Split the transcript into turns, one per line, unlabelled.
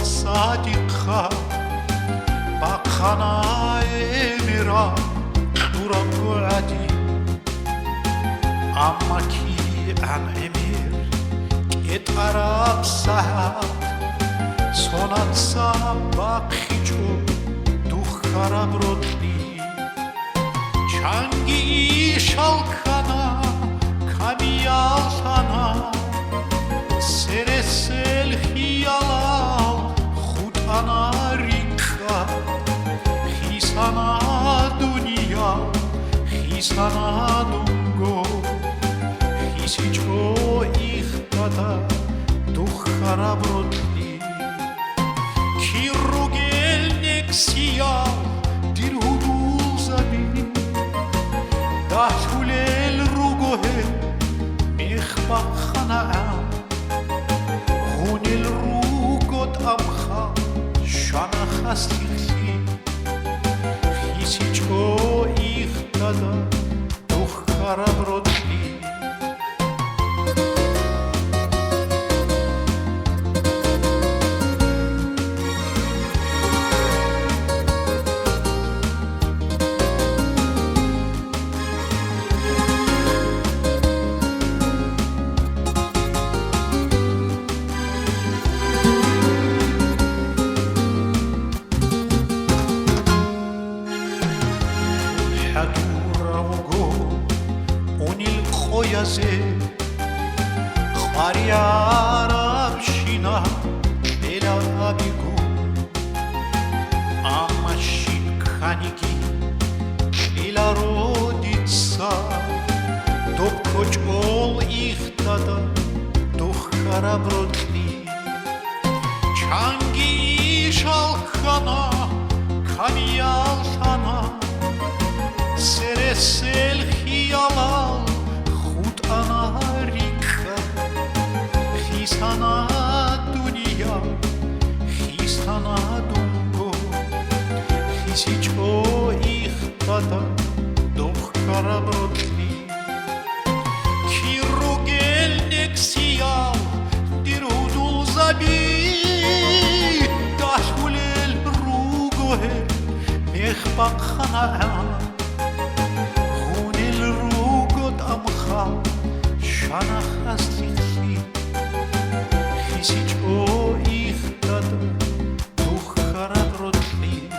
صادقة بقنا امرا دورا قعدي اما كي ان امير اتعرب ساعت سونات سابق خيجو دوخ خراب رودني چنگی شالکانا کمیال sana سر سل خیال خود انا رینکا خیسانا دنیا خیسانا دونگو خیسی چو ایختادا دوخ خراب رودنی کی رو گل نکسیال دیر هدول زمین داشولل روگوه میخبا خناعم هونل روگوت امخا شانا خستی خیسی چو ایختادا دوخ خراب رودنی خاری عرب شینا بلا بیگو اما شین خانگی بلا رو دیتسا دوب کچ اول ایختادا دوخ خراب رودنی چنگی شالکانا کمیال sana سر سل خیالال انا رینکا خیسانا دنیا خیسانا دونگو خیسی چو ایختادا دوخ خراب رودنی کی رو گل نکسیال دیر هدول زبی داشولل روگوه میخبق خناعم هونل روگوت امخا شانا خستی خیسی چو ایختادا دوخ خراب رودنی